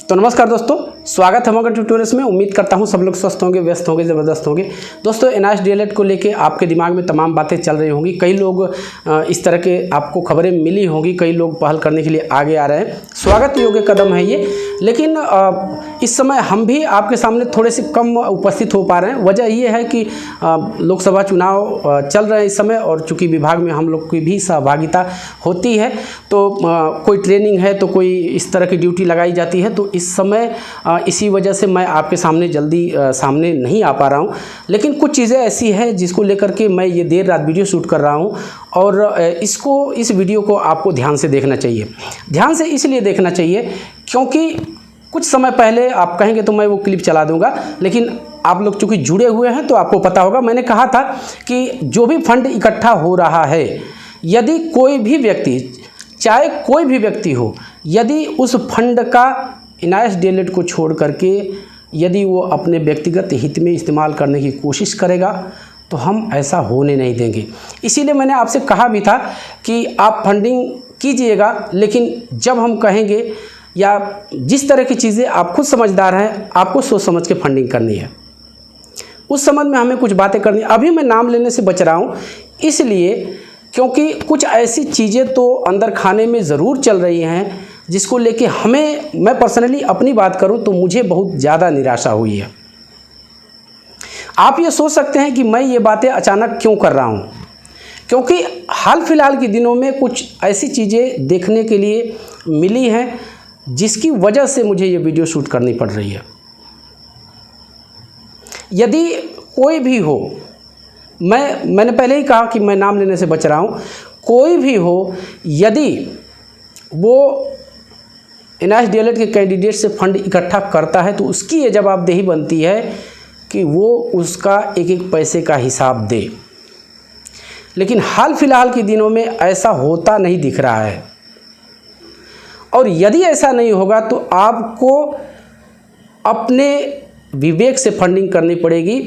तो नमस्कार दोस्तों, स्वागत है मगर ट्यूटोरियल्स में। उम्मीद करता हूँ सब लोग स्वस्थ होंगे, व्यस्त होंगे, ज़बरदस्त होंगे। दोस्तों, एनआईएएस डीएलएड को लेके आपके दिमाग में तमाम बातें चल रही होंगी। कई लोग इस तरह के आपको खबरें मिली होंगी, कई लोग पहल करने के लिए आगे आ रहे हैं। स्वागत योग्य कदम है ये, लेकिन इस समय हम भी आपके सामने थोड़े से कम उपस्थित हो पा रहे हैं। वजह ये है कि लोकसभा चुनाव चल रहे हैं इस समय, और चूँकि विभाग में हम लोग की भी सहभागिता होती है, तो कोई ट्रेनिंग है तो कोई इस तरह की ड्यूटी लगाई जाती है। तो इस समय इसी वजह से मैं आपके सामने जल्दी सामने नहीं आ पा रहा हूं। लेकिन कुछ चीज़ें ऐसी हैं जिसको लेकर के मैं ये देर रात वीडियो शूट कर रहा हूं, और इस वीडियो को आपको ध्यान से देखना चाहिए। ध्यान से इसलिए देखना चाहिए क्योंकि कुछ समय पहले आप कहेंगे तो मैं वो क्लिप चला दूंगा, लेकिन आप लोग चूँकि जुड़े हुए हैं तो आपको पता होगा। मैंने कहा था कि जो भी फंड इकट्ठा हो रहा है, यदि कोई भी व्यक्ति, चाहे कोई भी व्यक्ति हो, यदि उस फंड का एनआईएएस डीएलएड को छोड़ करके यदि वो अपने व्यक्तिगत हित में इस्तेमाल करने की कोशिश करेगा तो हम ऐसा होने नहीं देंगे। इसीलिए मैंने आपसे कहा भी था कि आप फंडिंग कीजिएगा, लेकिन जब हम कहेंगे या जिस तरह की चीज़ें आप खुद समझदार हैं, आपको सोच समझ के फंडिंग करनी है। उस संबंध में हमें कुछ बातें करनी। अभी मैं नाम लेने से बच रहा हूँ इसलिए क्योंकि कुछ ऐसी चीज़ें तो अंदर खाने में ज़रूर चल रही हैं जिसको लेके मैं पर्सनली अपनी बात करूं तो मुझे बहुत ज़्यादा निराशा हुई है। आप ये सोच सकते हैं कि मैं ये बातें अचानक क्यों कर रहा हूं, क्योंकि हाल फिलहाल के दिनों में कुछ ऐसी चीज़ें देखने के लिए मिली हैं जिसकी वजह से मुझे ये वीडियो शूट करनी पड़ रही है। यदि कोई भी हो, मैंने पहले ही कहा कि मैं नाम लेने से बच रहा हूं, कोई भी हो, यदि वो एनआईएएस डीएलएड के कैंडिडेट से फंड इकट्ठा करता है तो उसकी ये जवाबदेही बनती है कि वो उसका एक एक पैसे का हिसाब दे। लेकिन हाल फिलहाल के दिनों में ऐसा होता नहीं दिख रहा है, और यदि ऐसा नहीं होगा तो आपको अपने विवेक से फंडिंग करनी पड़ेगी।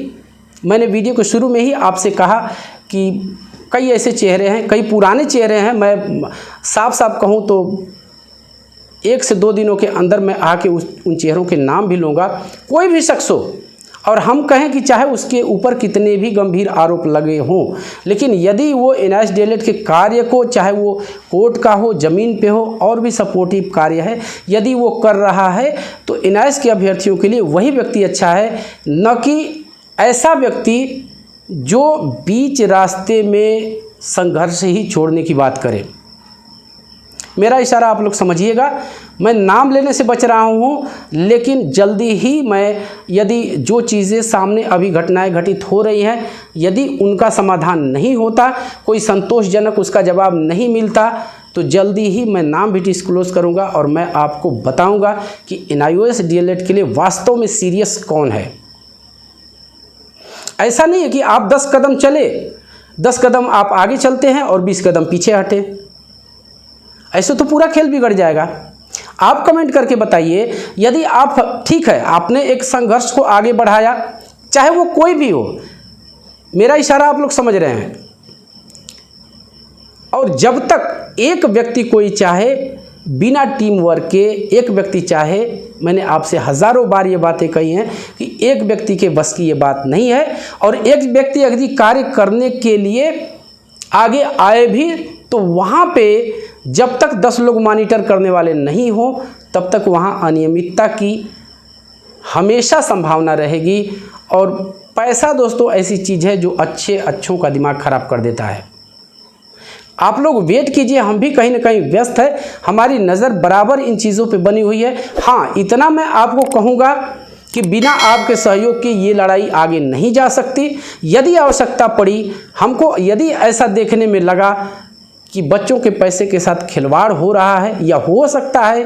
मैंने वीडियो के शुरू में ही आपसे कहा कि कई ऐसे चेहरे हैं, कई पुराने चेहरे हैं। मैं साफ साफ कहूँ तो 1 से 2 दिनों के अंदर मैं आके उन चेहरों के नाम भी लूँगा। कोई भी शख्स हो, और हम कहें कि चाहे उसके ऊपर कितने भी गंभीर आरोप लगे हों, लेकिन यदि वो एनआईएएस डीएलएड के कार्य को, चाहे वो कोर्ट का हो, ज़मीन पे हो, और भी सपोर्टिव कार्य है, यदि वो कर रहा है तो एनआईएएस के अभ्यर्थियों के लिए वही व्यक्ति अच्छा है, न कि ऐसा व्यक्ति जो बीच रास्ते में संघर्ष ही छोड़ने की बात करे। मेरा इशारा आप लोग समझिएगा। मैं नाम लेने से बच रहा हूँ, लेकिन जल्दी ही मैं, यदि जो चीज़ें सामने अभी घटनाएं घटित हो रही हैं, यदि उनका समाधान नहीं होता, कोई संतोषजनक उसका जवाब नहीं मिलता, तो जल्दी ही मैं नाम भी डिस्क्लोज करूँगा और मैं आपको बताऊँगा कि एनआईएएस डीएलएड के लिए वास्तव में सीरियस कौन है। ऐसा नहीं है कि आप 10 कदम चले, 10 कदम आप आगे चलते हैं और 20 कदम पीछे हटे। ऐसे तो पूरा खेल बिगड़ जाएगा। आप कमेंट करके बताइए, यदि आप, ठीक है, आपने एक संघर्ष को आगे बढ़ाया, चाहे वो कोई भी हो, मेरा इशारा आप लोग समझ रहे हैं, और जब तक एक व्यक्ति कोई चाहे, बिना टीम वर्क के एक व्यक्ति चाहे, मैंने आपसे हज़ारों बार ये बातें कही हैं कि एक व्यक्ति के बस की ये बात नहीं है, और एक व्यक्ति यदि कार्य करने के लिए आगे आए भी तो वहाँ पे जब तक 10 लोग मॉनिटर करने वाले नहीं हो, तब तक वहाँ अनियमितता की हमेशा संभावना रहेगी। और पैसा दोस्तों ऐसी चीज़ है जो अच्छों का दिमाग ख़राब कर देता है। आप लोग वेट कीजिए, हम भी कहीं ना कहीं व्यस्त है, हमारी नज़र बराबर इन चीज़ों पे बनी हुई है। हाँ, इतना मैं आपको कहूँगा कि बिना आपके सहयोग के ये लड़ाई आगे नहीं जा सकती। यदि आवश्यकता पड़ी, हमको यदि ऐसा देखने में लगा कि बच्चों के पैसे के साथ खिलवाड़ हो रहा है या हो सकता है,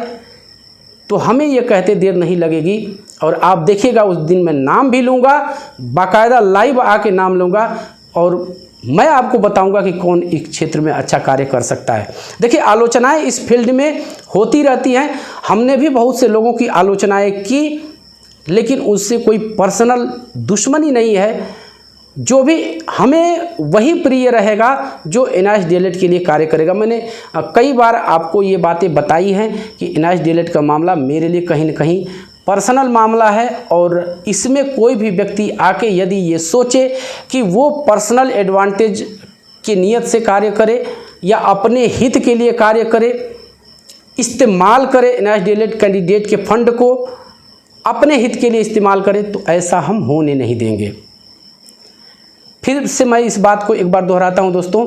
तो हमें ये कहते देर नहीं लगेगी, और आप देखिएगा उस दिन मैं नाम भी लूँगा, बाकायदा लाइव आके नाम लूँगा, और मैं आपको बताऊंगा कि कौन इस क्षेत्र में अच्छा कार्य कर सकता है। देखिए, आलोचनाएं इस फील्ड में होती रहती हैं। हमने भी बहुत से लोगों की आलोचनाएं की, लेकिन उससे कोई पर्सनल दुश्मनी नहीं है। जो भी हमें वही प्रिय रहेगा जो NIST DLED के लिए कार्य करेगा। मैंने कई बार आपको ये बातें बताई हैं कि NIST DLED का मामला मेरे लिए कहीं न कहीं पर्सनल मामला है, और इसमें कोई भी व्यक्ति आके यदि ये सोचे कि वो पर्सनल एडवांटेज की नीयत से कार्य करे या अपने हित के लिए कार्य करे, इस्तेमाल करे NIST DLED कैंडिडेट के फंड को अपने हित के लिए इस्तेमाल करे, तो ऐसा हम होने नहीं देंगे। फिर से मैं इस बात को एक बार दोहराता हूं दोस्तों,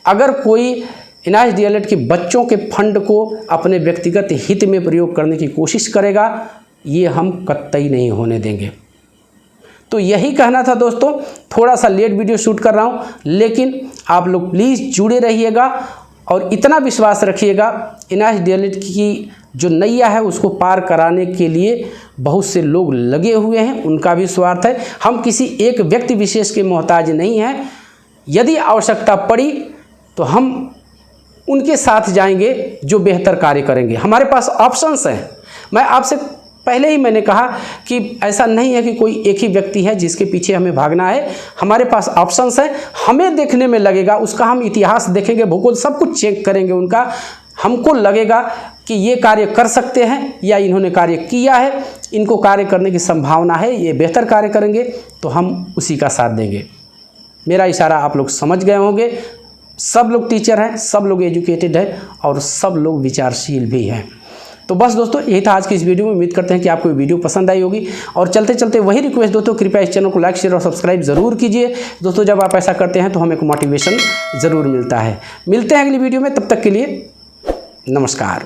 अगर कोई NIST DLED के बच्चों के फंड को अपने व्यक्तिगत हित में प्रयोग करने की कोशिश करेगा, ये हम कतई नहीं होने देंगे। तो यही कहना था दोस्तों। थोड़ा सा लेट वीडियो शूट कर रहा हूँ, लेकिन आप लोग प्लीज़ जुड़े रहिएगा और इतना विश्वास रखिएगा NIST DLED की जो नैया है उसको पार कराने के लिए बहुत से लोग लगे हुए हैं, उनका भी स्वार्थ है। हम किसी एक व्यक्ति विशेष के मोहताज नहीं हैं। यदि आवश्यकता पड़ी तो हम उनके साथ जाएंगे जो बेहतर कार्य करेंगे। हमारे पास ऑप्शंस हैं। मैं आपसे पहले ही मैंने कहा कि ऐसा नहीं है कि कोई एक ही व्यक्ति है जिसके पीछे हमें भागना है। हमारे पास ऑप्शंस हैं। हमें देखने में लगेगा, उसका हम इतिहास देखेंगे, भूगोल सब कुछ चेक करेंगे उनका, हमको लगेगा कि ये कार्य कर सकते हैं या इन्होंने कार्य किया है, इनको कार्य करने की संभावना है, ये बेहतर कार्य करेंगे, तो हम उसी का साथ देंगे। मेरा इशारा आप लोग समझ गए होंगे। सब लोग टीचर हैं, सब लोग एजुकेटेड हैं और सब लोग विचारशील भी हैं। तो बस दोस्तों यही था आज की इस वीडियो में। उम्मीद करते हैं कि आपको वीडियो पसंद आई होगी। और चलते चलते वही रिक्वेस्ट दोस्तों, कृपया इस चैनल को लाइक, शेयर और सब्सक्राइब ज़रूर कीजिए दोस्तों। जब आप ऐसा करते हैं तो हमें को मोटिवेशन ज़रूर मिलता है। मिलते हैं अगली वीडियो में, तब तक के लिए नमस्कार।